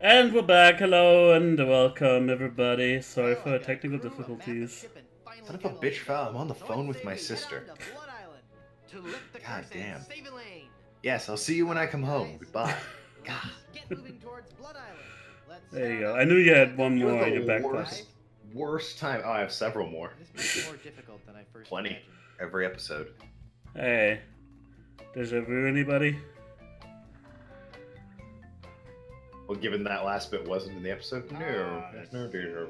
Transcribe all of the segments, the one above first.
And we're back. Hello and welcome, everybody. Sorry for the technical difficulties. Son of a bitch, fella, I'm on the phone with my sister. God damn. Yes, I'll see you when I come home. Goodbye. God. There you go. I knew you had one You're more in your the back pocket. worst time. Oh, I have several more. This might be more difficult than I first Plenty. imagined. Every episode. Hey, deja vu, anybody? Well, given that last bit wasn't in the episode, no. No, dear.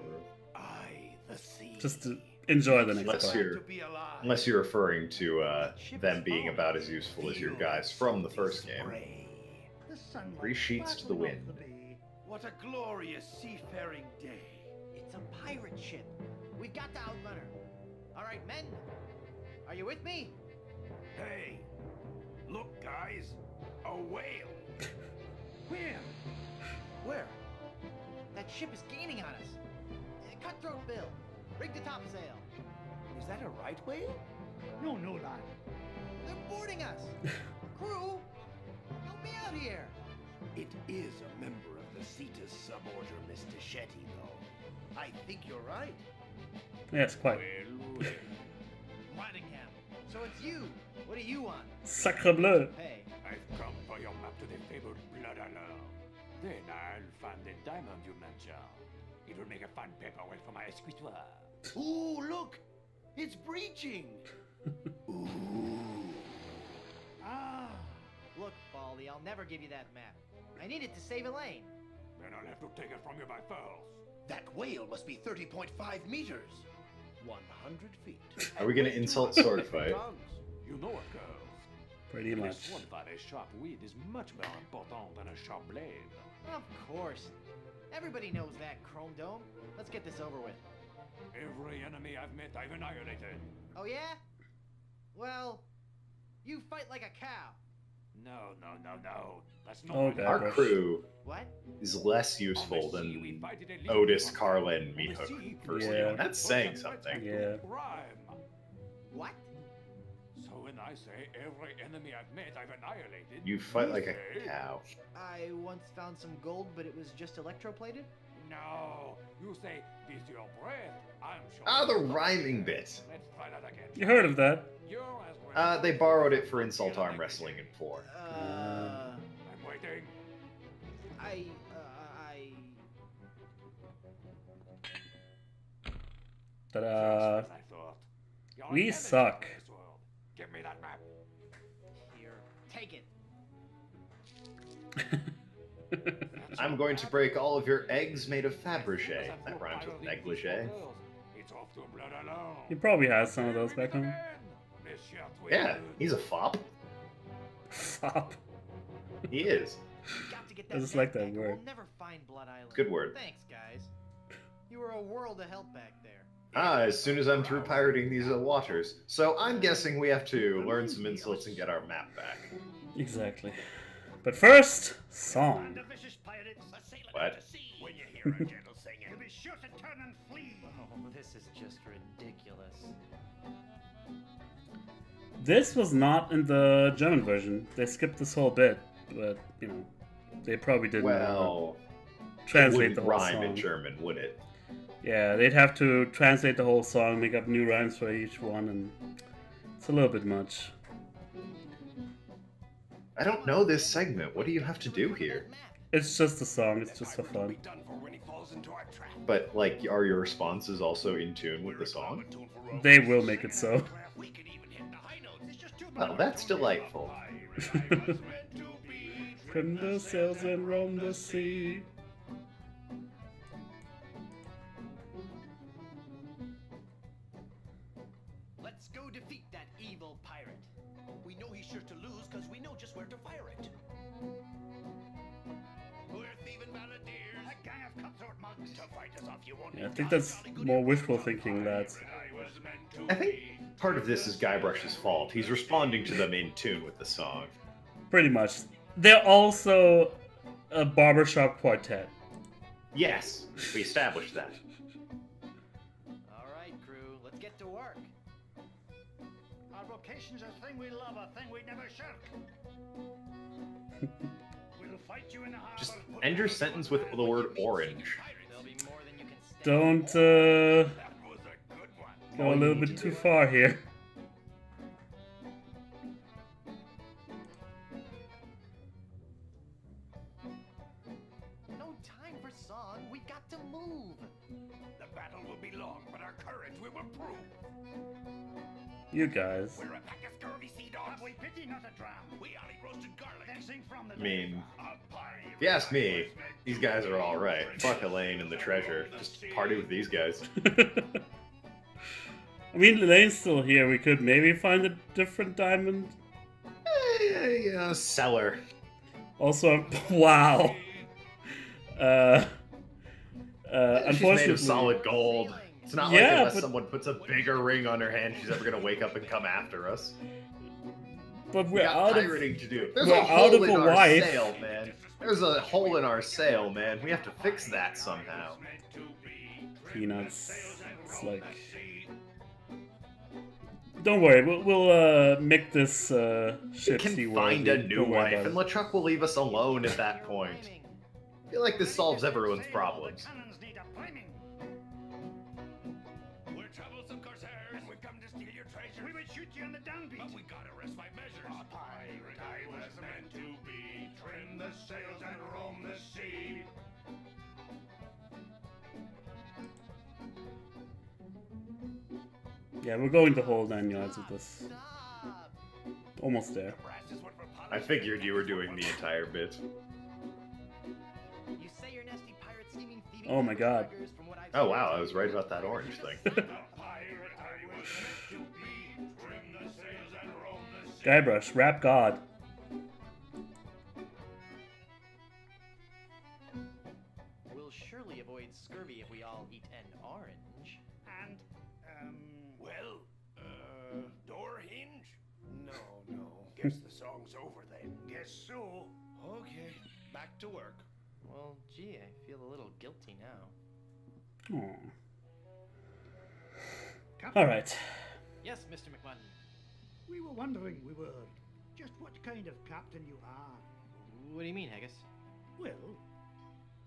Just to enjoy the next Unless part. unless you're referring to them being about as useful as your guys from the first game. 3 sheets to the wind. What a glorious seafaring day. It's a pirate ship. We've got to outrun her. All right, men. Are you with me? Hey, look, guys. A whale. Where? Where? That ship is gaining on us. Cutthroat Bill. Rig the topsail. Is that a right whale? No, lad. They're boarding us. Crew, help me out here. It is a member of the Cetus suborder, Mr. Shetty, though. I think you're right. Yes, quite. Well. Nottingham. So it's you. What do you want? Sacre bleu. Hey. I've come for your map to the fabled Blood Alarm. Then I'll find the diamond you mentioned. It will make a fine paperweight for my escritoire. Ooh, look! It's breaching! Ooh. Ah! Look, Baldy, I'll never give you that map. I need it to save Elaine. Then I'll have to take it from you by force. That whale must be 30.5 meters. 100 feet. Are we gonna insult sword fight? You know it, girls. Pretty much. This one by a sharp weed is much more important than a sharp blade. Of course. Everybody knows that, Chrome Dome. Let's get this over with. Every enemy I've met, I've annihilated. Oh, yeah? Well, you fight like a cow. No. That's not Okay. Our gosh. crew What? is less useful than Otis, Carla, and Meathook from the first Yeah. game. That's saying something. Yeah. What? So when I say every enemy I've met, I've annihilated. You fight like a say, cow. I once found some gold, but it was just electroplated? No, you say with your breath. I'm sure. Ah, the rhyming bit. Let's try that again. You heard of that? You're as well. They borrowed it for insult arm wrestling in 4. I'm waiting. I... Ta-da. Just as I thought. You're We never suck. in this world. Give me that map. Here, take it. I'm going to break all of your eggs made of Fabergé. That rhymes with negligee. It's off to a blood alarm. He probably has some of those back home. Yeah, he's a fop. Fop. He is. We got to get I that just map like that back or word. We'll never find Blood Island. Good word. Thanks, guys. You were a world of help back there. As soon as I'm through pirating these waters. So I'm guessing we have to learn some insults and get our map back. Exactly. But first, song. What? When you hear a gentle singing, Oh, this is just ridiculous. This was not in the German version. They skipped this whole bit, but, you know, they probably didn't Well, it translate the wouldn't whole rhyme song. in German, would it? Yeah, they'd have to translate the whole song, make up new rhymes for each one, and it's a little bit much. I don't know this segment. What do you have to do here? It's just a song, it's just for Be fun. done for when he falls into our trap. But, like, are your responses also in tune with the song? They will make it so. We can even hit the high notes. It's just too Well, that's delightful. Trim the sails and roam the sea. Let's go defeat that evil pirate. We know he's sure to lose because we know just where to fire it. We're thieving balladeers. A gang of cutthroat mugs to fight us off. You won't Yeah, I think that's more wishful thinking, lads. I think part of this is Guybrush's fault. He's responding to them in tune with the song. Pretty much. They're also a barbershop quartet. Yes, we established that. All right, crew, let's get to work. Our vocation's a thing we love, a thing we never shirk. We'll fight you Just end your sentence with the word orange. There'll be more than you can stand. Don't That was a good one. go a little bit too far here. No time for song. We got to move. The battle will be long, but our courage we will prove. You guys. We're a pack of scurvy sea dogs. We pity not a dram. We only roasted garlic. Dancing from the I mean, a pie. if you ask me, these guys are alright. Fuck Elaine and the treasure. Just party with these guys. I mean, Elaine's still here. We could maybe find a different diamond. Yeah, cellar. Also, wow. She's Unfortunately, made of solid gold. It's not like Yeah, unless but- someone puts a bigger ring on her hand, she's ever gonna wake up and come after us. but We we're got out of. pirating to do. There's we're a out hole of in a our wife. sail, man. There's a hole in our sail, man. We have to fix that somehow. Peanuts. It's like. Don't worry, we'll make this We ship can seaworthy. find a new Don't worry wife, about and it. LeChuck will leave us alone at that point. I feel like this solves everyone's problems. We're troublesome corsairs, and we come to steal your treasure. We would shoot you on the downbeat, but we gotta rest my measures. A pirate I was meant to be. Trim the sails and roam the sea. Yeah, we're going the whole 9 yards with this. Stop. Almost there. Brass is what we're I figured you were doing the entire bit. You say your nasty pirate scheming thieving. Oh my God. burgers from what I've Oh seen. wow, I was right about that orange thing. A pirate I was meant to be. Trim the sails and roam the sea. Guybrush, rap god. We'll surely avoid scurvy if we all eat an orange. And, well, door hinge? No. Guess the song's over then. Guess so. Okay, back to work. Well, gee, I feel a little guilty now. All right. Yes, Mr. McMahon. We were wondering, just what kind of captain you are. What do you mean, Haggis? Well,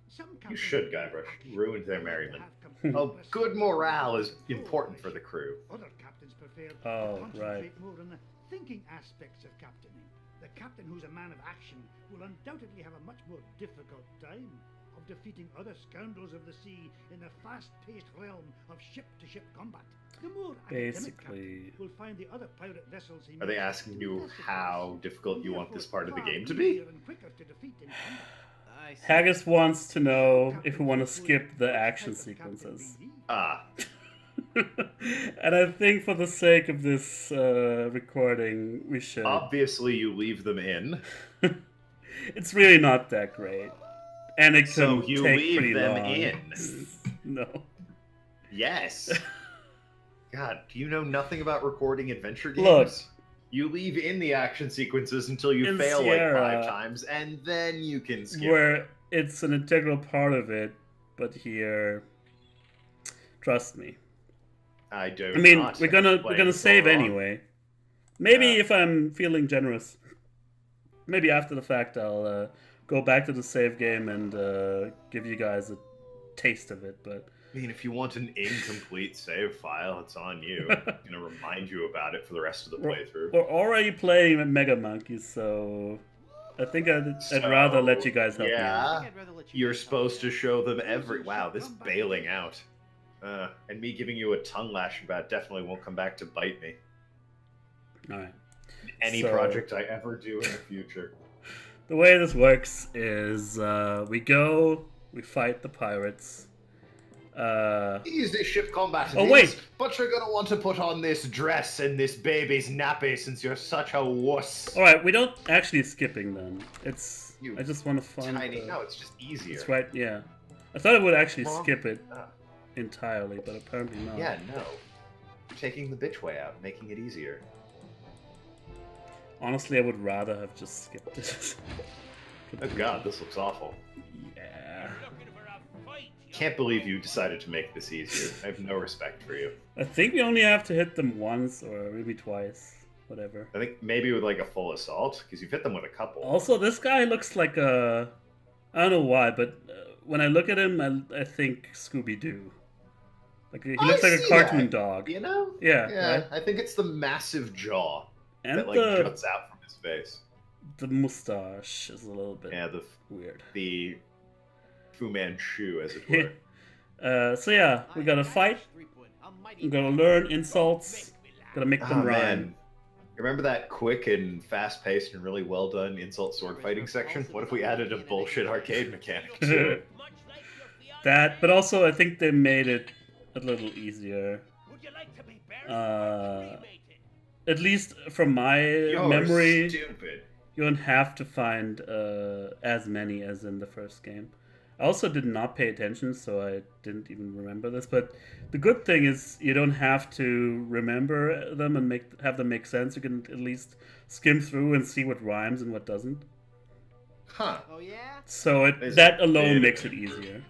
some You captains should, are Guybrush. happy You ruined their to merriment. have complete Oh, good morale is control important of for the crew. Other captains prefer Oh, to concentrate right. more on the thinking aspects of captaining. The captain who's a man of action will undoubtedly have a much more difficult time of defeating other scoundrels of the sea in the fast-paced realm of ship-to-ship combat. The more academic captain Basically, will find the other pirate vessels he Are they meets asking you less how effortless, difficult and you want this therefore part of the far game to be? easier and quicker to defeat in combat. I see. Haggis wants to know if we want to skip the action sequences. Ah, And I think for the sake of this recording, we should. obviously you leave them in. It's really not that great. And it So could you take leave pretty them long. in. No. Yes. God, do you know nothing about recording adventure games? Look. You leave in the action sequences until you In fail Sierra, like 5 times, and then you can skip. Where it's an integral part of it, but here, trust me. I do. I mean, not we're gonna explain save so long. anyway. Maybe Yeah. if I'm feeling generous, maybe after the fact I'll go back to the save game and give you guys a taste of it. But I mean, if you want an incomplete save file, it's on you. I'm gonna remind you about it for the rest of the playthrough. we're already playing Mega Monkeys, so I think I'd rather let you guys help me. I Yeah, think I'd rather let you you're guys help supposed me to out. show them every. Wow, this bailing out, and me giving you a tongue lashing about definitely won't come back to bite me. All right. Any So- project I ever do in the future. The way this works is we go, we fight the pirates. Easy ship combat. Oh, it wait. is, but you're gonna want to put on this dress and this baby's nappy since you're such a wuss. All right, we don't actually skipping then. It's You I just want to find. Tiny. No, it's just easier. It's right. Yeah, I thought it would actually Mom. skip it Ah. entirely, but apparently not. Yeah, no. You're taking the bitch way out, making it easier. Honestly, I would rather have just skipped it. Oh god, this looks awful. Yeah. Looking for a fight, Can't believe you decided to make this easier. I have no respect for you. I think we only have to hit them once or maybe twice. Whatever. I think maybe with like a full assault, because you've hit them with a couple. Also, this guy looks like a I don't know why, but when I look at him, I think Scooby Doo. Like he looks like a see cartoon that, dog. You know? Yeah, Yeah, right? I think it's the massive jaw And that like the juts out from his face. mustache is a little bit Yeah, weird. the Fu Manchu, as it were. So yeah, we gotta fight. We gotta learn insults. Gotta make them Oh rhyme. man, remember that quick and fast-paced and really well done insult sword fighting section? What if we added a bullshit arcade mechanic to it? That, but also I think they made it a little easier. At least from my You're memory, stupid. you don't have to find as many as in the first game. I also did not pay attention, so I didn't even remember this. But the good thing is you don't have to remember them and have them make sense. You can at least skim through and see what rhymes and what doesn't. Huh. Oh yeah? So There's that a alone bit makes of it easier.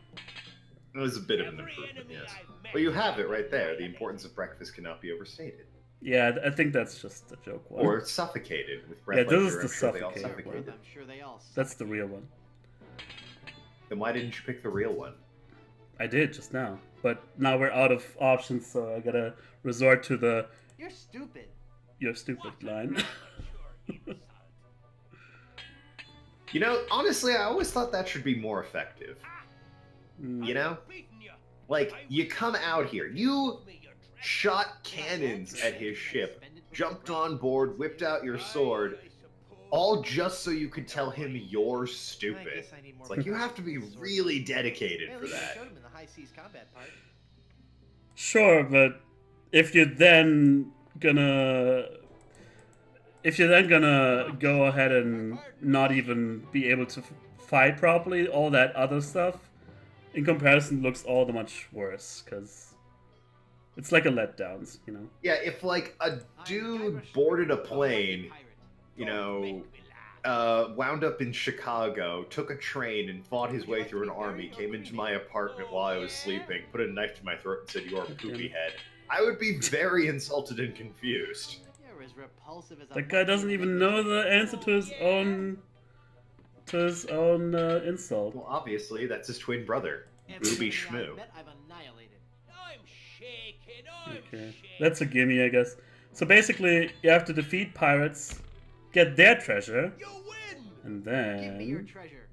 It was a bit of an improvement, yes. Well, you have it right there. The importance of breakfast cannot be overstated. Yeah, I think that's just a joke one. Or suffocated with breath. Yeah, like this is you're- the I'm sure they all suffocated suffocated. one. I'm sure they all That's the real one. Then why didn't you pick the real one? I did just now, but now we're out of options, so I gotta resort to the You're stupid. "you're stupid" line. You know, honestly, I always thought that should be more effective. Mm. You know? Like, you come out here, you shot cannons at his ship, jumped on board, whipped out your sword, all just so you could tell him you're stupid. It's like, you have to be really dedicated for that. Showed him in the high seas combat part. Sure, but if you're then gonna go ahead and not even be able to fight properly, all that other stuff in comparison looks all the much worse, because it's like a letdowns, you know. Yeah, if like a dude boarded a plane, you know, wound up in Chicago, took a train and fought his way through an army, came into my apartment while I was sleeping, put a knife to my throat and said, "You're a poopy head," I would be very insulted and confused. You're as repulsive as a That guy doesn't even know the answer to his own insult. Well, obviously, that's his twin brother, Booby Schmoo. I've annihilated. I'm shaking. I'm Okay, shaking. that's a gimme, I guess. So basically, you have to defeat pirates, get their treasure, You win. and Give me your then treasure.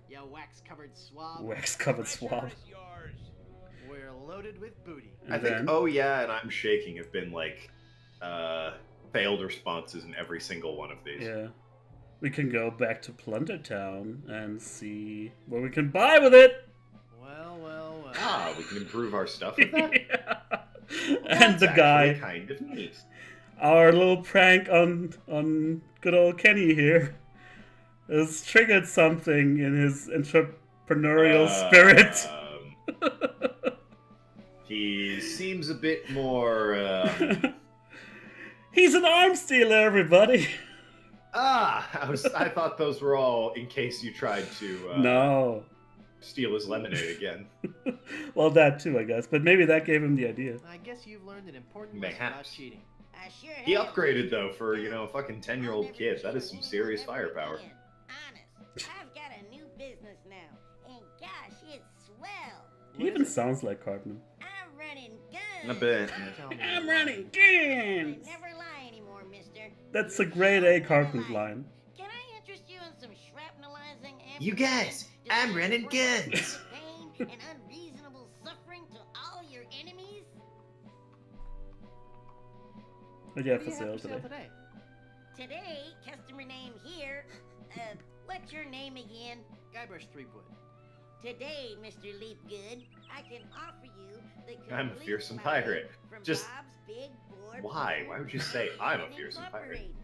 You wax-covered swab. wax-covered swab. Treasure is yours. We're loaded with booty. And I think, then, oh yeah, and I'm shaking have been like, failed responses in every single one of these. yeah, we can go back to Plunder Town and see what we can buy with it. Well, well, well. Ah, we can improve our stuff with that? Yeah. Well, And that's the guy, actually kind of neat. our little prank on good old Kenny here, has triggered something in his entrepreneurial spirit. He seems a bit more, He's an arms dealer, everybody. I thought those were all in case you tried to, No. steal his lemonade again. Well, that too, I guess. But maybe that gave him the idea. I guess you've learned an important lesson about Mayhaps. cheating. I sure He have. upgraded, though, for, you know, a fucking 10-year-old kid. That is some serious firepower. Honest, I've got a new business now, and gosh, it's swell. He even sounds like Cartman. I'm running A guns. bit. Tell me. I'm running I games. never lie anymore, mister. That's a grade A Cartman line. Can I interest you in some shrapnelizing You guys, I'm running guns. Pain and unreasonable suffering to all your enemies? What do you What have do for you sale have for sale today? today? Today, customer name here. What's your name again? Guybrush Threepwood. Today, Mr. Leapgood, I can offer you the I'm a complete fearsome package pirate. from Just- Bob's Big Board Why? Burger Why would you say I'm a and fearsome pirate? Incorporated.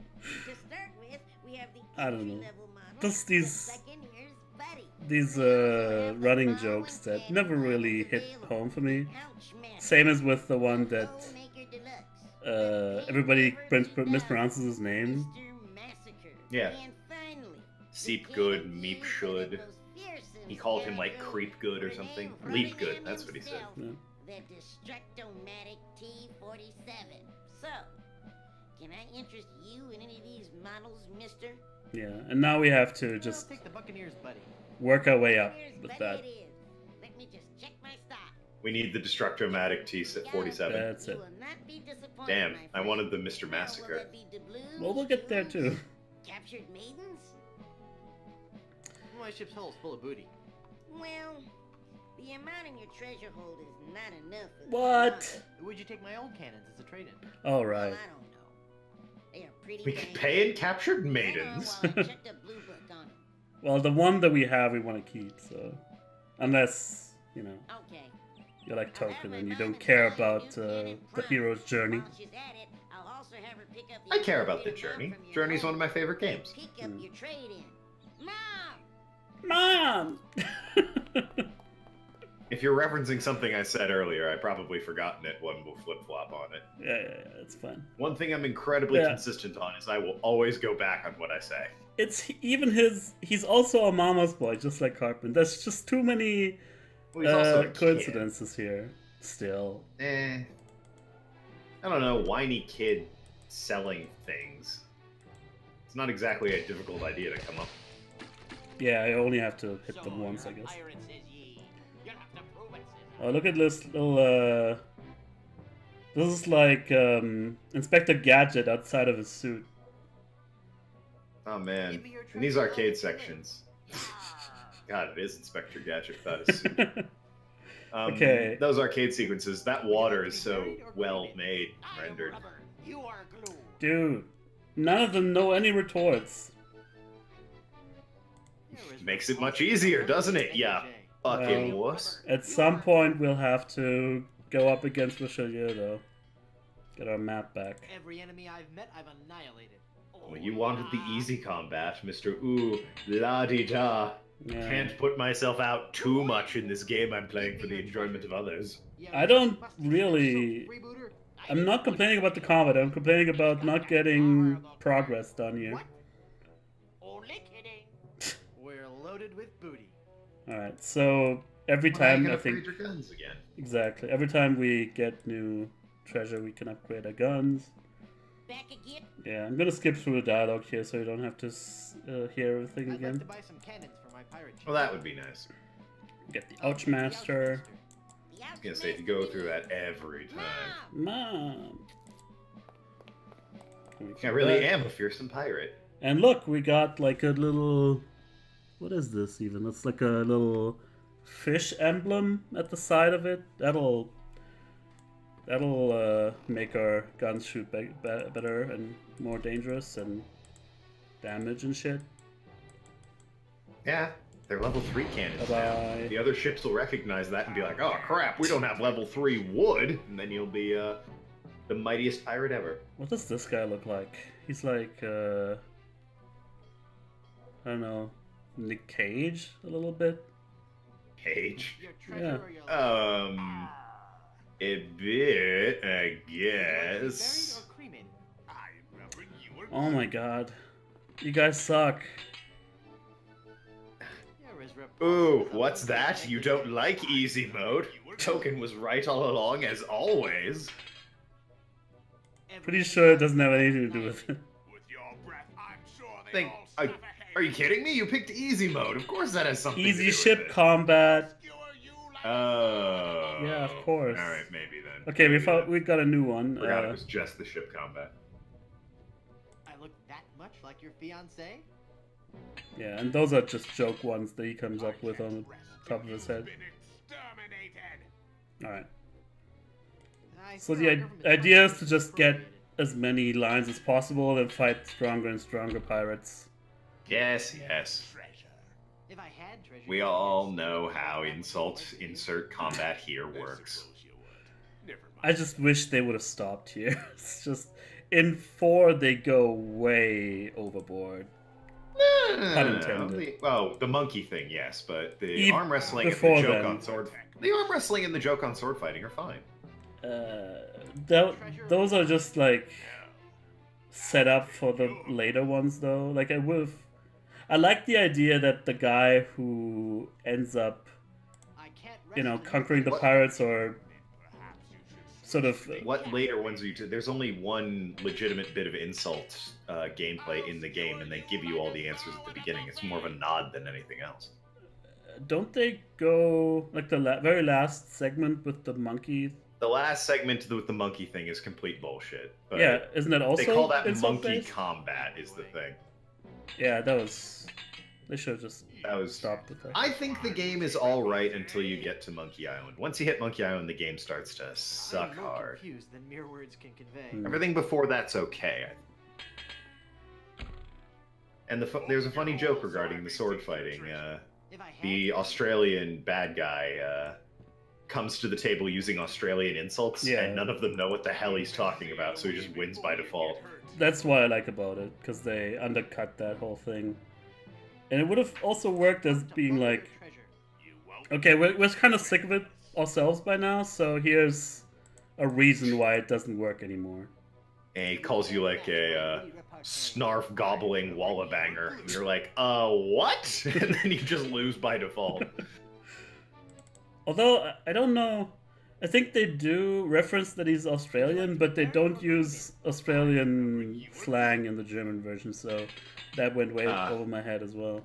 To start with, we have the I don't know. entry-level model, Just the these- second year's buddy. These We also have the running Bow jokes and that Candy never models really hit available. home for me. Ouch, man. Same as with the one that Bowmaker Deluxe. everybody Never be mispronounces his done, name. Mr. Massacre. Yeah. And finally, Seep the good, king of meep you should. that those fearsome He called him like scoundrels creep good or were something. named Leap good, Birmingham that's what he said. himself, Yeah. The Destructomatic T-47. So, can I interest you in any of these models, mister? Yeah, and now we have to Just just take the Buccaneers, buddy. work our way up Here's with what that. it is. Let me just check my stock. We need the Destructomatic T-47. That's You it. will not be disappointed, Damn, my I friend. wanted the Mr. Now, will Massacre. that be doubloons, Well, we'll get there too. jewels, Captured maidens? My ship's hull's full of booty. Well, the amount in your treasure hold is not enough. for the What? amount. Would you take my old cannons as a trade-in? All Well, right. I don't know. They are pretty We could dangerous. pay in captured I know maidens. while I checked a blue book on 'em. Well, the one that we have, we want to keep. So, unless you know Okay. you're like I'll have Token my and you mom don't and care buy a about new cannon the prompt. hero's journey. While she's at it, I'll also have her pick up the I care about the appropriate amount journey. from your Journey's home one of my favorite and games. Pick up your trade-in. Mom! Mom. If you're referencing something I said earlier, I probably forgotten it. One will flip-flop on it. Yeah, it's fun. One thing I'm incredibly Yeah. consistent on is I will always go back on what I say. It's even his. He's also a mama's boy, just like Cartman. There's just too many Well, he's also a kid. coincidences here. Still, I don't know, whiny kid selling things. It's not exactly a difficult idea to come up with. yeah, I only have to hit So them once, I you're a guess. pirate, says ye. You'll have to prove it, says Oh, look at this little. This is like Inspector Gadget outside of his suit. Oh man, Give me your in these treasure, I'll arcade get you lit. sections. God, it is Inspector Gadget without his suit. Okay. Those arcade sequences, that water is Be so buried or well cremated? made, I am rendered. rubber. You are glue. Dude, none of them know any retorts. You're as Makes rough it much as easier, a doesn't it? Jay. Yeah. Fucking Well, wuss. At some point, we'll have to go up against Richelieu, though. Get our map back. Every enemy I've met, I've annihilated. Well, you wanted the easy combat, Mr. Ooh, la-di-da. Yeah. Can't put myself out too much in this game I'm playing for the enjoyment of others. I don't really- I'm not complaining about the combat. I'm complaining about not getting progress done here. What? Only kidding. We're loaded with booty. All right. So every Well, now you time can I upgrade think your guns again. exactly every time we get new treasure, we can upgrade our guns. Back again? Yeah, I'm gonna skip through the dialogue here so you don't have to hear everything I'd like again. to buy some cannons for my pirate ship. Well, that would be nice. Get the I'll take the Ouchmaster. The I was gonna say, to go through that every time. Mom! Mom. Can we I keep really that? am a fearsome pirate. And look, we got like a little. What is this even? It's like a little fish emblem at the side of it. That'll make our guns shoot better and more dangerous and damage and shit. Yeah, they're level 3 cannons Bye-bye. now. The other ships will recognize that and be like, oh crap, we don't have level 3 wood. And then you'll be the mightiest pirate ever. What does this guy look like? He's like I don't know, Nick Cage a little bit. Cage. Your treasure Yeah. or your A bit, I Would you like to be guess. buried or cremated? I remember you were Oh my god, you guys suck. You're as Ooh, repulsive as a what's monkey that? like You a don't sheep. like easy mode? Token was right all along, as always. Every Pretty enemy sure it I've doesn't have met, anything to do with it. with your breath. I'm sure they Think, all are, stuff ahead. are you kidding me? You picked easy mode. Of course that has something to do Easy with ship it. combat. Skewer you like Oh. Yeah, of course. All right, maybe then. Okay, Maybe then. we got a new one. Forgot it was just the ship combat. I look that much like your fiance? Yeah, and those are just joke ones that he comes up with on rest top of his till head. you've been exterminated. Alright. I So swear the our government idea is funds to are just get appropriated. as many lines as possible and fight stronger and stronger pirates. Yes, yes. Treasure. If I had treasure, We all know how insert combat here I works. suppose you would. Never mind. I just wish they would have stopped here. It's just in 4 they go way overboard. Pun intended. The monkey thing, yes, but the Eve- arm wrestling and the before joke then. on sword. The arm wrestling and the joke on sword fighting are fine. Those are just like set up for the later ones though. Like I like the idea that the guy who ends up, I can't you know, wrestle conquering the What? pirates or Perhaps you should sort of What later ones are you? There's only one legitimate bit of insult gameplay in the game, and they give you all the answers at the beginning. It's more of a nod than anything else. don't they go like the very last segment with the monkey? The last segment with the monkey thing is complete bullshit. But Yeah, isn't that also? they call that insult monkey based? combat is the thing. Yeah, that was. They should have just That was stopped with that. I think the game is all right until you get to Monkey Island. Once you hit Monkey Island, the game starts to suck I'm more hard. confused than mere words can convey. Hmm. Everything before that's okay. And there's a funny joke regarding the sword fighting. If I had The to- Australian bad guy comes to the table using Australian insults, Yeah. and none of them know what the hell he's talking about, so he just wins by default. That's what I like about it, because they undercut that whole thing. And it would have also worked as being like, okay, we're kind of sick of it ourselves by now, so here's a reason why it doesn't work anymore. And he calls you like a snarf gobbling wallabanger. And you're like, what? And then you just lose by default. Although, I don't know, I think they do reference that he's Australian, but they don't use Australian slang in the German version, so that went way over my head as well.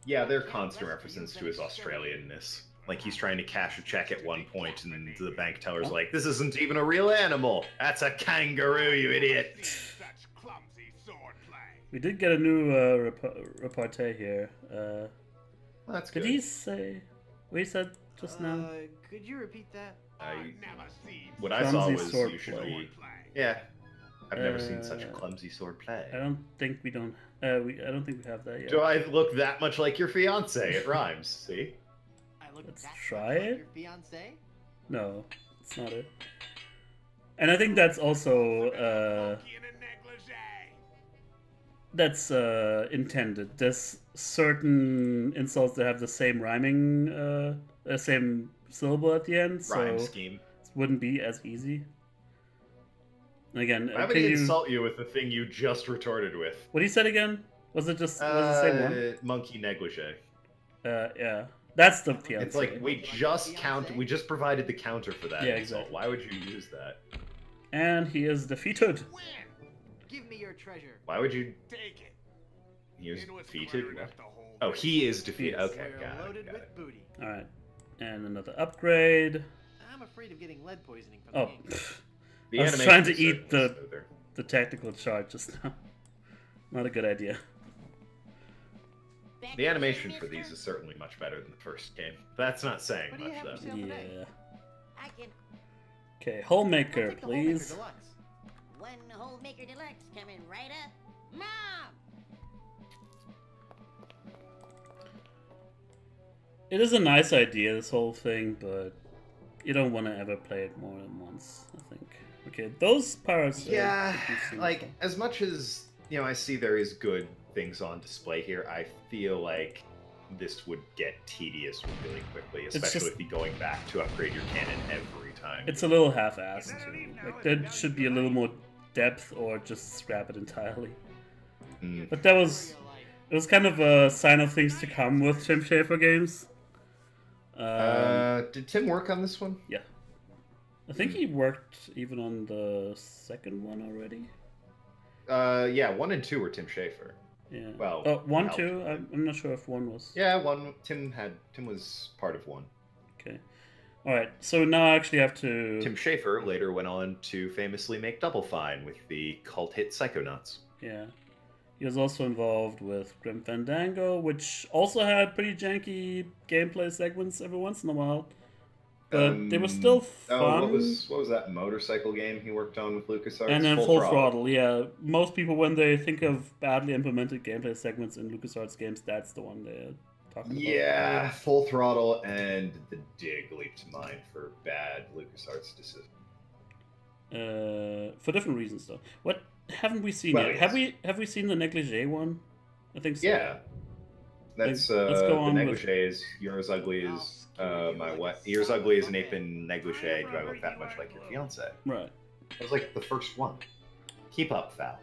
Yeah, there are constant references to his Australianness. Like, he's trying to cash a check at one point, and the bank teller's like, this isn't even a real animal! That's a kangaroo, you idiot! We did get a new repartee here. That's Did good. he say what he said just now? Could you repeat that? What I saw Clumsy was sword you should play. be... Yeah. I've never seen such a clumsy sword play. I don't think we don't. I don't think we have that yet. Do I look that much like your fiance? It rhymes, see? I look Let's that much try like it. Your fiance? No, it's not it. And I think that's also that's intended. There's certain insults that have the same rhyming, same syllable at the end, so Rhyme scheme. it wouldn't be as easy. And again, Why would can he you? insult you with the thing you just retorted with? What he said again? Was it just was it the same one? Monkey negligee. Yeah, that's the fiance. It's like we just provided the counter for that Yeah, insult. exactly. Why would you use that? And he is defeated. When? Give me your treasure. Why would you? Take it. He was It was defeated. clear What? enough to hold Oh, it. he is defeated. Yes. Okay, We're got loaded it. with booty. All right, and another upgrade. I'm afraid of getting lead poisoning from Oh, the game. pff, The I was animation trying to is eat certainly the- smoother. the tactical chart just now. Not a good idea. Back The to animation you, for these mister. is certainly much better than the first game. That's not saying What do you much, have though. for sale today? Yeah. I can Okay, I'll Homemaker, take the Homemaker please. Deluxe. one whole maker deluxe coming right up. Mom! It is a nice idea, this whole thing, but you don't want to ever play it more than once, I think. Okay, those parts. Yeah, decent. like as much as I see there is good things on display here. I feel like this would get tedious really quickly, especially just- with you going back to upgrade your cannon every time. It's a little half-assed too. Like there should be a little more depth, or just scrap it entirely. Mm. But that was it was kind of a sign of things to come with Tim Schafer games. Did Tim work on this one? Yeah, I think he worked even on the second one already. Yeah, 1 and 2 were Tim Schafer. Yeah. Well, Oh, one, helped. two. I'm not sure if one was. Yeah, Tim was part of 1. Okay. All right. So now I actually have to. Tim Schafer later went on to famously make Double Fine with the cult hit Psychonauts. Yeah. He was also involved with Grim Fandango, which also had pretty janky gameplay segments every once in a while. But they were still fun. Oh, what was that motorcycle game he worked on with LucasArts? And then Full Throttle, yeah. Most people, when they think of badly implemented gameplay segments in LucasArts games, that's the one they're talking about. Yeah, Full Throttle and The Dig leap to mind for bad LucasArts decisions. For different reasons, though. What haven't we seen Well, yet? yes. Have we seen the negligee one? I think so. Yeah. That's Let's go the on with- negligee is you're as ugly as my wife. You're as ugly as an ape in negligee. Do I look that much like your fiance? Right. That was like the first one. Keep up, Val.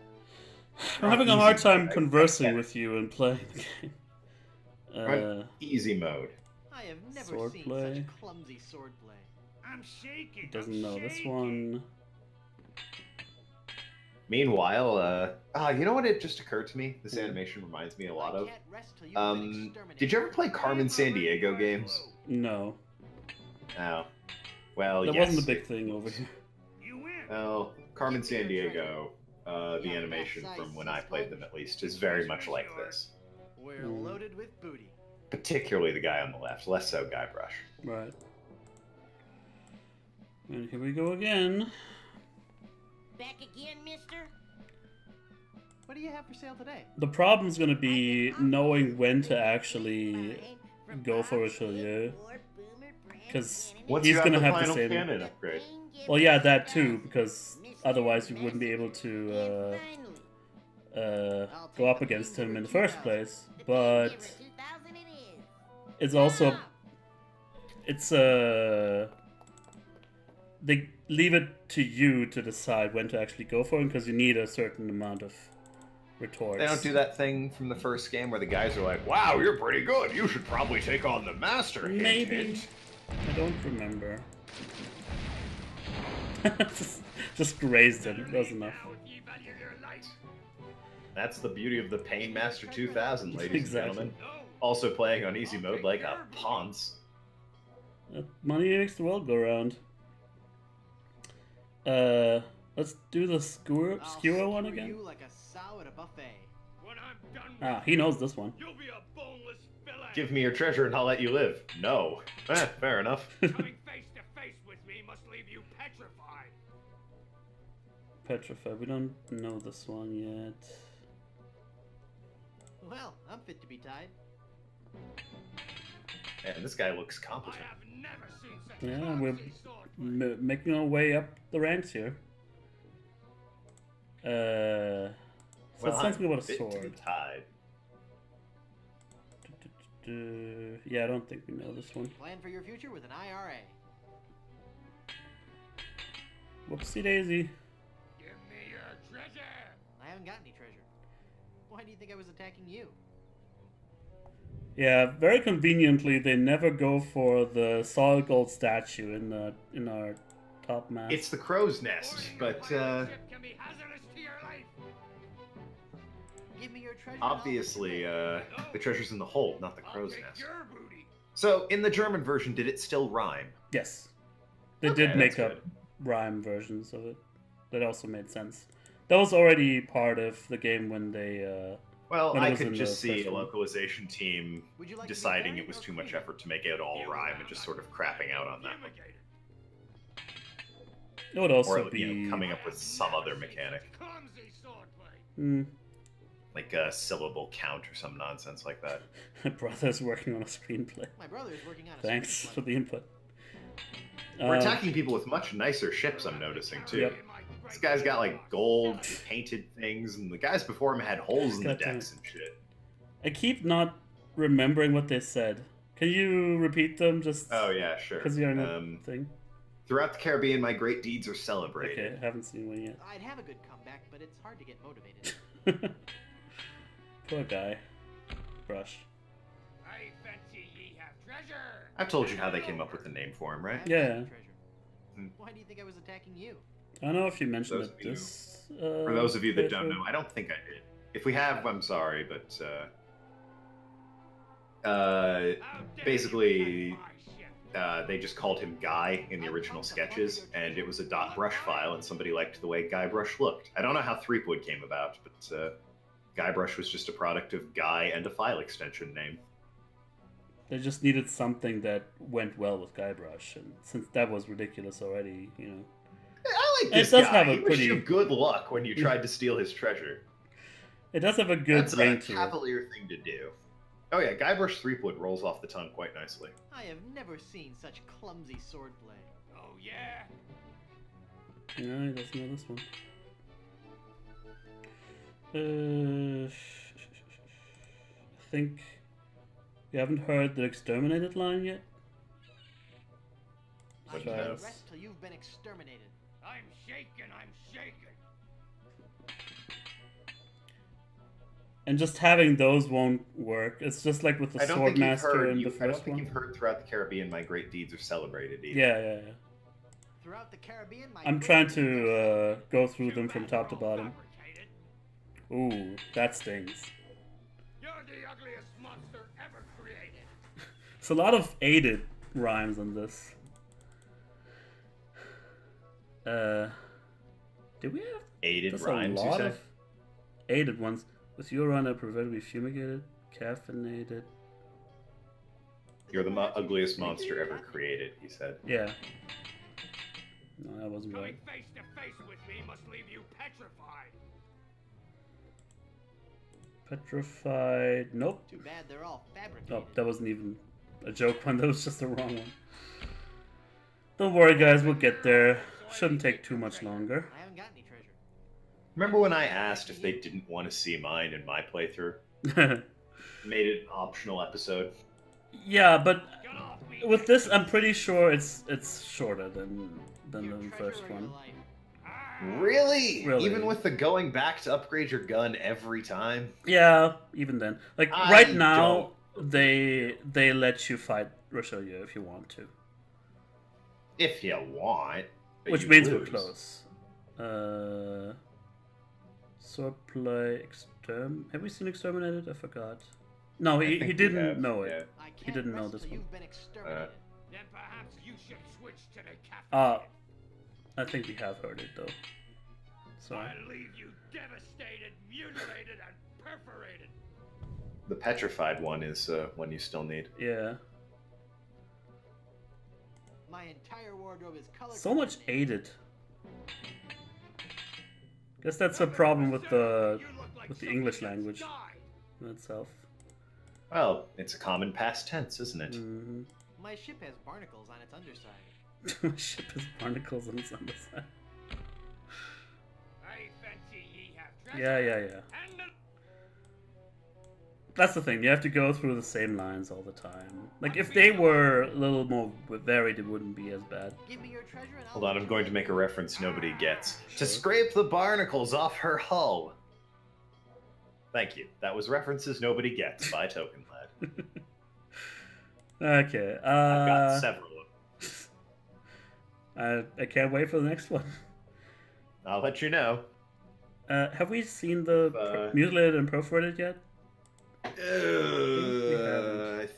I'm having a hard Easy. time I conversing get it. with you and playing the game. Run easy mode. I have never seen Swordplay. such clumsy swordplay. I'm shaking. Doesn't know this one. Meanwhile, you know what? It just occurred to me. This animation reminds me a lot of. Did you ever play Carmen Sandiego games? No, Oh, well, that yes. wasn't a big thing over here. Well, Carmen Sandiego, the animation from when I played them at least, is very much like this. We're loaded with booty. Particularly the guy on the left, less so Guybrush. Right. And here we go again. Back again, mister? What do you have for sale today? The problem's gonna be knowing when to actually go for Richelieu. Because Once he's you gonna the have the final same. cannon upgrade. Well, yeah, that too, because otherwise you wouldn't be able to go up against him in the first place. But it's also they leave it to you to decide when to actually go for him because you need a certain amount of retorts. They don't do that thing from the first game where the guys are like, "Wow, you're pretty good. You should probably take on the master." Hint, Maybe. hint." I don't remember. just grazed him. That was enough. That's the beauty of the Pain Master 2000, ladies Exactly. and gentlemen. Also playing on easy mode like a ponce. Money makes the world go round. Let's do the skewer one again. You like a sow at a buffet. When I'm done with Ah, he knows this one. you'll be a boneless fillet. Give me your treasure and I'll let you live. No. Fair enough. Coming face to face with me must leave you petrified. Petrified. We don't know this one yet. Well, I'm fit to be tied. Man, this guy looks I competent. have never seen such Yeah, we're clumsy swordplay. making our way up the ranks here. So Well, let's something I'm about a fit to be sword. tied. Yeah, I don't think we know this one. Plan for your future with an IRA. Whoopsie daisy. Give me your treasure. I haven't got any treasure. Why do you think I was attacking you? Yeah, very conveniently, they never go for the solid gold statue in our top map. It's the crow's nest, but Ship can be hazardous to your life. Give me your treasure. and I'll let you obviously, live. the treasure's in the hold, not the I'll crow's take nest. your booty. So, in the German version, did it still rhyme? Yes, they Okay, did make that's up rhyme versions of it. That also made sense. That was already part of the game when they. Well, When it I was in could the just see first a one. localization team Would you like to be deciding buried it was or too much cremated? effort to make it all rhyme and just sort of crapping out on that one. Fumigated. It would also Or be coming up with some other mechanic, Clumsy swordplay. like a syllable count or some nonsense like that. My brother's working on a screenplay. My brother is working on a Thanks screenplay. for the input. We're attacking people with much nicer ships, I'm noticing, too. Yep. This guy's got, like, gold painted things, and the guys before him had holes in the Goddamn. decks and shit. I keep not remembering what they said. Can you repeat them just Oh, yeah, sure. because you're in a thing? Throughout the Caribbean, my great deeds are celebrated. Okay, I haven't seen one yet. I'd have a good comeback, but it's hard to get motivated. Poor guy. Brush. I fancy ye have treasure. I've told you how they came up with the name for him, I right? haven't Yeah. got any treasure. Hmm. Why do you think I was attacking you? I don't know if you mentioned Those it of you- this. For those of you that don't playthrough. know, I don't think I did. If we have, I'm sorry, but How dare basically, you attack my ship? they just called him Guy in the original sketches, and it was a .brush file, and somebody liked the way Guybrush looked. I don't know how Threepwood came about, but Guybrush was just a product of Guy and a file extension name. They just needed something that went well with Guybrush, and since that was ridiculous already, you know. I like It this does guy. have a He wished pretty- you good luck when you tried to steal his treasure. It does have a good That's ring a to it. cavalier thing to do. Oh yeah, Guybrush Threepwood rolls off the tongue quite nicely. I have never seen such clumsy swordplay. Oh yeah. No, he doesn't know this one. I think we haven't heard the exterminated line yet. I'm Try not this. rest till you've been exterminated. I'm shaking. I'm shaking. And just having those won't work. It's just like with the I don't think you've Swordmaster heard. in the I don't first think one. you've heard throughout the Caribbean. My great deeds are celebrated. Either. Yeah. Throughout the Caribbean, my I'm trying to go through them from top to bottom. Ooh, that stings. You're the ugliest monster ever created. It's a lot of aided rhymes on this. Did we have Aided that's rhymes, a you lot say? of aided ones? With your run, I prefer to be fumigated, caffeinated. You're the ugliest monster ever created, he said. Yeah. No, that wasn't Coming right. face to face with me must leave you petrified. Petrified. Nope. Too bad they're all fabricated. Oh, that wasn't even a joke one. That was just the wrong one. Don't worry, guys. We'll get there. Shouldn't take too much longer. I haven't got any treasure. Remember when I asked if they didn't want to see mine in my playthrough? Made it an optional episode. Yeah, but Get off me. with this, I'm pretty sure it's shorter than Your the treasure first or your one. life? Really? Really? Even with the going back to upgrade your gun every time? Yeah, even then. Like I right now, they let you fight Rochelieu if you want to, If you want. But which you means lose. we're close. Swordplay Have we seen Exterminated? I forgot. No, I he think we didn't have, know yeah. it. I can't He didn't know rest this till one. You've been exterminated. Then perhaps you should switch to the caffeine. I think we have heard it though. Sorry. I leave you devastated, mutilated, and perforated. The petrified one is one you still need. Yeah. My entire wardrobe is color. So much aided. Guess that's a problem with the English language in itself. Well, it's a common past tense, isn't it? Mhm. My ship has barnacles on its underside. Ship has barnacles on its underside. I fancy ye have treasure. Yeah. And the That's the thing. You have to go through the same lines all the time. Like if they were a little more varied, it wouldn't be as bad. Give me your treasure and I'll Hold on, I'm going to make a reference nobody gets. Sure. To scrape the barnacles off her hull. Thank you. That was references nobody gets by Token Lad. Okay. I've got several of them. I can't wait for the next one. I'll let you know. Have we seen the mutilated and perforated yet? I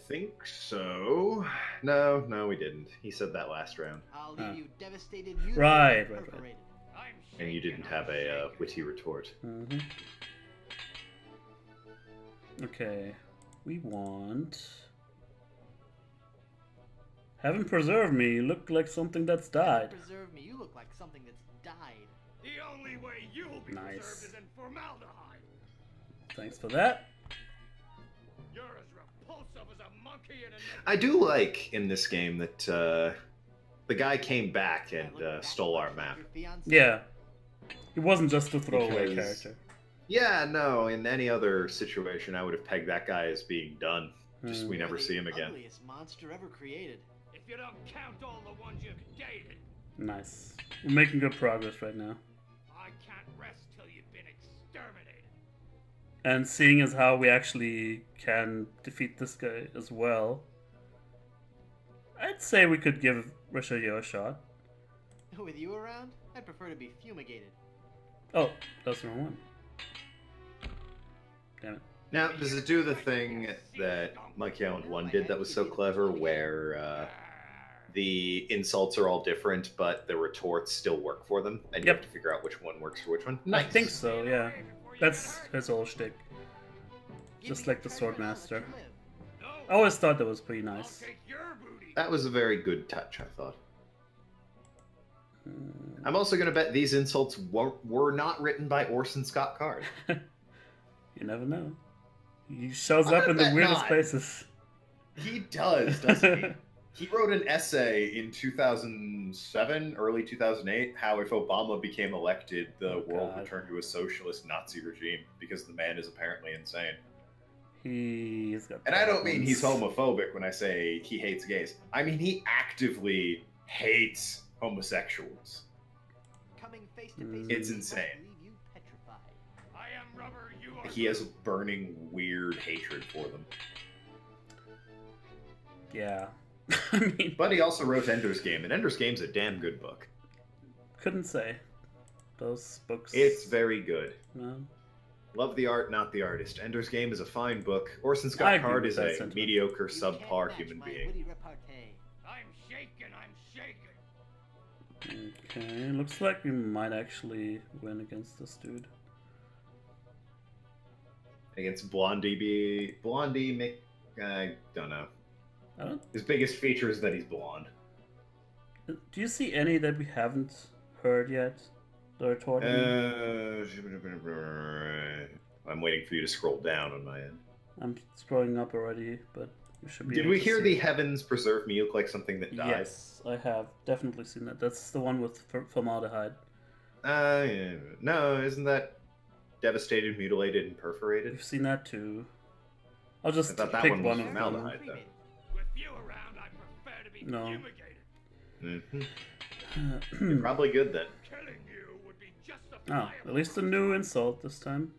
think so. No, we didn't. He said that last round. I'll Ah. leave you devastated, mutilated, Right, and right, right. perforated. I'm And you shaken, didn't have I'm a shaken. witty retort. Mm-hmm. Okay. We want... Heaven preserve me. You look like something that's died. Preserve me. You look like something that's died. The only way you'll be Nice. preserved is in formaldehyde. Thanks for that. You're as repulsive as a monkey in a net. I do like in this game that the guy came back and Look at that stole our much map. like your fiancé. Yeah. He wasn't just a throwaway Because- character. Yeah, no, in any other situation, I would have pegged that guy as being done. Just Hmm. we never You're see him the again. Ugliest monster ever created. If you don't count all the ones you've dated, Nice. We're making good progress right now. I can't rest till you've been exterminated. And seeing as how we actually can defeat this guy as well, I'd say we could give Richelieu a shot. With you around, I'd prefer to be fumigated. Oh, that's the wrong one. Damn it. Now, does it do the thing that Monkey Island 1 did that was so clever, where the insults are all different, but the retorts still work for them, and you Yep. have to figure out which one works for which one? I Nice. think so, yeah. That's his whole shtick. Give Just me your like the treasure and I'll let Swordmaster. you live. No, I always thought that was pretty I'll nice. take your booty. That was a very good touch, I thought. Hmm. I'm also going to bet these insults were not written by Orson Scott Card. You never know. He shows I up in the bet weirdest not. places. He does, doesn't he? He wrote an essay in 2007, early 2008, how if Obama became elected, the Oh, world God. would turn to a socialist Nazi regime, because the man is apparently insane. He's got And I don't mean he's problems. homophobic when I say he hates gays. I mean he actively hates homosexuals. Coming face to face. It's with you insane. must leave you petrified. I am rubber, you are He has a glue. burning, weird hatred for them. Yeah. I mean, But he also wrote Ender's Game, and Ender's Game's a damn good book. couldn't say. Those books. It's very good. No. Love the art, not the artist. Ender's Game is a fine book. Orson I Scott agree Card with is that a sentiment. mediocre, You can't subpar match human my being. witty repartee. I'm shaking. Okay, looks like we might actually win against this dude. Against Blondie, I don't know. I don't. His biggest feature is that he's blonde. Do you see any that we haven't heard yet? That are taught in? I'm waiting for you to scroll down on my end. I'm scrolling up already, but we should be. Did able we to hear see the it. heavens preserve me look like something that died? Yes, I have definitely seen that. That's the one with formaldehyde. No, isn't that devastated, mutilated, and perforated? We've seen that too. I'll just I thought that pick one one was of formaldehyde, them. though. With you around, I prefer to be No. fumigated. You're probably good then. Killing you would be Oh, justifiable. at least a new insult this time.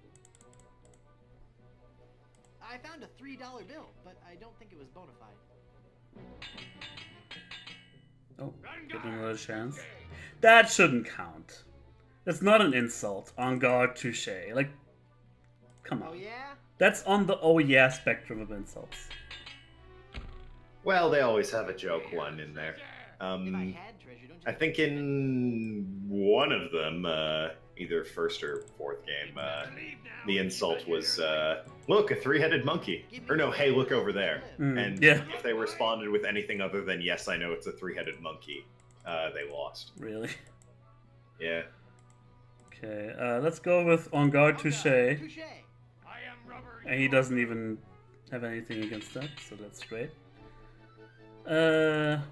I found a $3 bill, but I don't think it was bona fide. Oh, get another chance. That shouldn't count. It's not an insult. En garde, touche. Like, come on. Oh yeah? That's on the oh yeah spectrum of insults. Well, they always have a joke one in there. If I had treasure, don't you I think in one of them, either first or fourth game, the insult was, look, a three-headed monkey. Or no, hey, look over there. And Yeah. if they responded with anything other than, yes, I know it's a three-headed monkey, they lost. Really? Yeah. Okay, let's go with en garde, touche. Touche. I am rubber. And he doesn't even have anything against that, so that's great.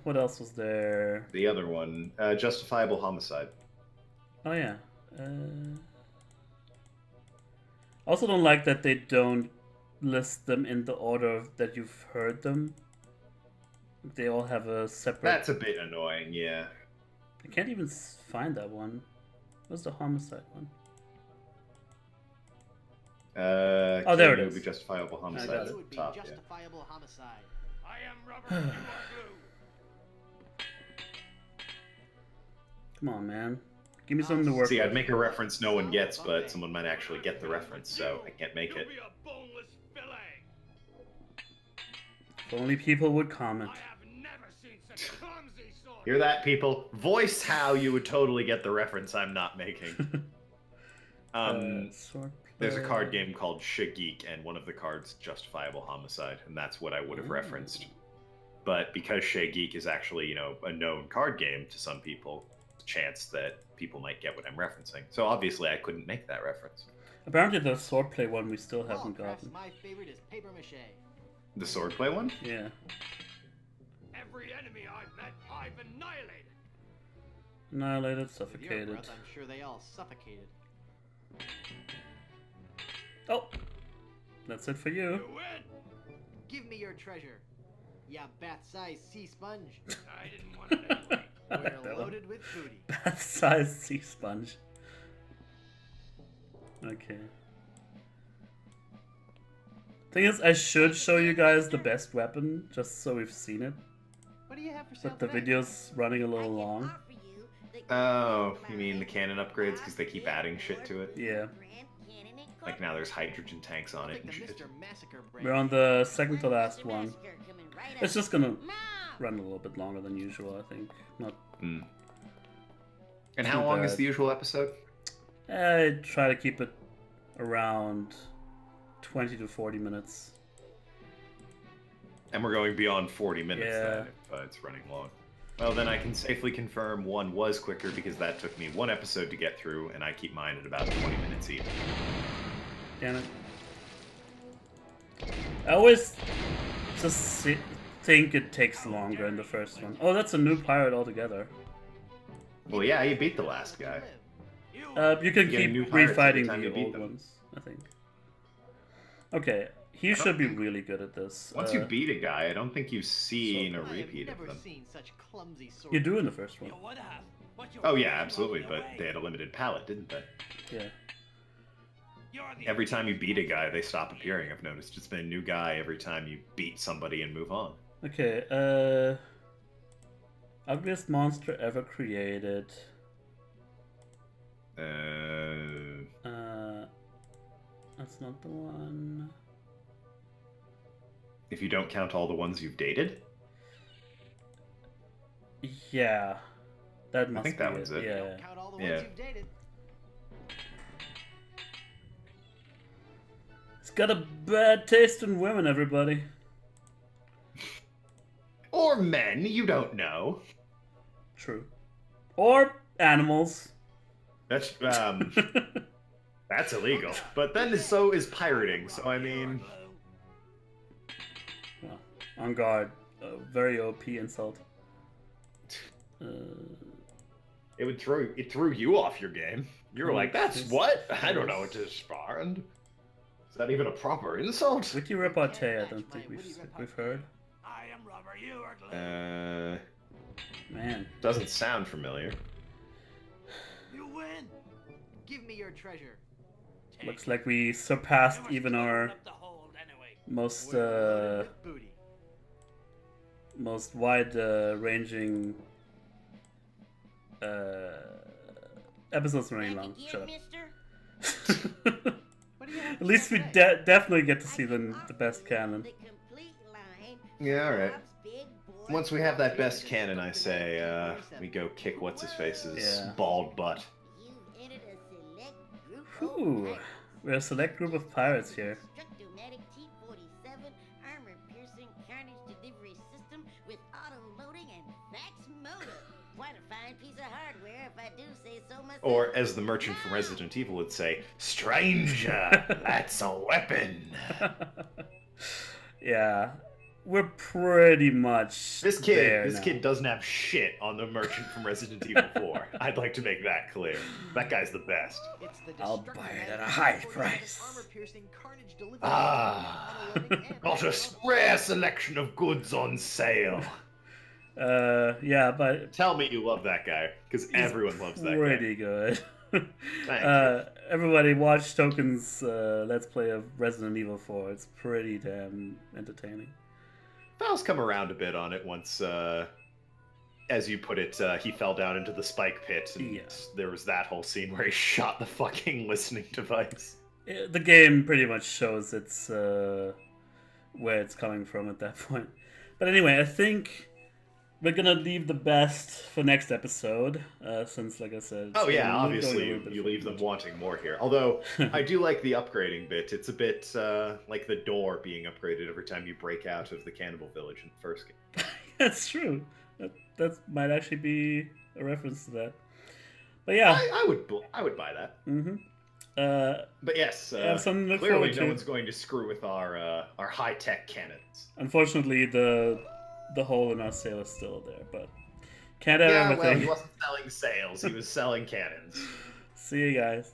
What else was there? The other one, justifiable homicide. Oh yeah. I also don't like that they don't list them in the order that you've heard them. They all have a separate. That's a bit annoying, yeah. I can't even find that one. What's the homicide one? Oh, there it is. Would be justifiable homicide got at it. the Would be top, yeah. justifiable homicide. I am rubber. You are glue. Come on, man. Give me something to work See, with. I'd make a reference no one gets, but someone might actually get the reference, so I can't make it. You'll be a boneless fillet. If only people would comment. I have never seen such clumsy sword. Hear that, people? Voice how you would totally get the reference I'm not making. Sword There's a play. card game called Shageek, and one of the cards Justifiable Homicide, and that's what I would have referenced. But because Shageek is actually, you know, a known card game to some people, there's a chance that people might get what I'm referencing. So obviously I couldn't make that reference. Apparently the swordplay one we still haven't Wallcraft's gotten. my favorite is paper mache. The swordplay one? Yeah. Every enemy I've met, I've annihilated. Annihilated, With your suffocated. breath, I'm sure they all suffocated. Oh! That's it for you. You win. Give me your treasure. Ya bat-sized sea sponge. I didn't want it anyway. We're loaded with booty. Bath-sized sea sponge. Okay. Thing is, I should show you guys the best weapon, just so we've seen it. What do you have for sale But the today? video's running a little long. Oh, you mean the cannon upgrades because they keep adding shit to it? Yeah. Like now there's hydrogen tanks on I'll it take and the shit. Mr. Massacre brand. We're on the second to last one. It's just gonna run a little bit longer than usual, I think. Not. Hmm. And Too how long is bad. the usual episode? I try to keep it around 20 to 40 minutes. And we're going beyond 40 minutes Yeah. then if it's running long. Well, then I can safely confirm one was quicker because that took me one episode to get through, and I keep mine at about 20 minutes each. Damn it. I always just think it takes longer in the first one. Oh, that's a new pirate altogether. Well, yeah, you beat the last guy. You can You get new keep pirates every refighting time the you beat old them. ones, I think. Okay, he should be really good at this. Once you beat a guy, I don't think you've seen a I have repeat of never them. seen such clumsy swords. You do in the first one. Oh yeah, absolutely, but they had a limited palette, didn't they? Yeah. Every time you beat a guy, they stop appearing, I've noticed. It's been a new guy every time you beat somebody and move on. Okay, ugliest monster ever created. That's not the one. If you don't count all the ones you've dated? Yeah. That must think be that one's it. Yeah. Don't count all the Yeah. ones you've dated. It's got a bad taste in women, everybody. Or men, you don't know. True. Or animals. That's that's illegal. But then so is pirating, so I mean... Well, on guard. A very OP insult. It threw you off your game. You were like, that's what? I don't know what to respond. Is that even a proper insult? Witty repartee, I don't think we've heard. I am rubber, you are glue. Man. Doesn't sound familiar. You win. Give me your treasure. Looks like we surpassed even our Up the hold anyway. most Booty. most wide ranging episodes running long. Again, Shut up. mister? What do you have At least we to say? definitely get to see the best canon. The complete line. Yeah, alright. Bob's big boy Once we have that best cannon, I say, we go kick what's-his-face's Yeah. bald butt. You entered a select group of Ooh, pirates. we're a select group of pirates here. Structomatic T-47 armor-piercing carnage delivery system with auto-loading and fax motor. Quite a fine piece of hardware, if I do say so myself. Or, as the merchant from Resident Evil would say, stranger, that's a weapon. Yeah, we're pretty much This there kid now. doesn't have shit on the merchant from Resident Evil 4. I'd like to make that clear. That guy's the best. It's the I'll Destructomatic buy it at a high T-47 price. armor-piercing carnage delivery Ah, system with auto-loading and got a fax motor. rare selection of goods on sale. Yeah, but Tell me you love that guy, because everyone loves that guy. pretty good. Thank Everybody watch Token's Let's Play of Resident Evil 4. It's pretty damn entertaining. Val's come around a bit on it once, as you put it, he fell down into the spike pit, and Yeah. there was that whole scene where he shot the fucking listening device. The game pretty much shows its where it's coming from at that point. But anyway, I think we're gonna leave the best for next episode, since, like I said... Oh it's yeah, going a obviously little bit you leave them much. wanting more here. Although, I do like the upgrading bit. It's a bit like the door being upgraded every time you break out of the cannibal village in the first game. That's true. That might actually be a reference to that. But yeah. I would buy that. Mm-hmm. But yes, I have something to look clearly forward no to. one's going to screw with our high-tech cannons. Unfortunately, the hole in our sail is still there, but can't have Yeah, well, everything. he wasn't selling sails, he was selling cannons. See you guys.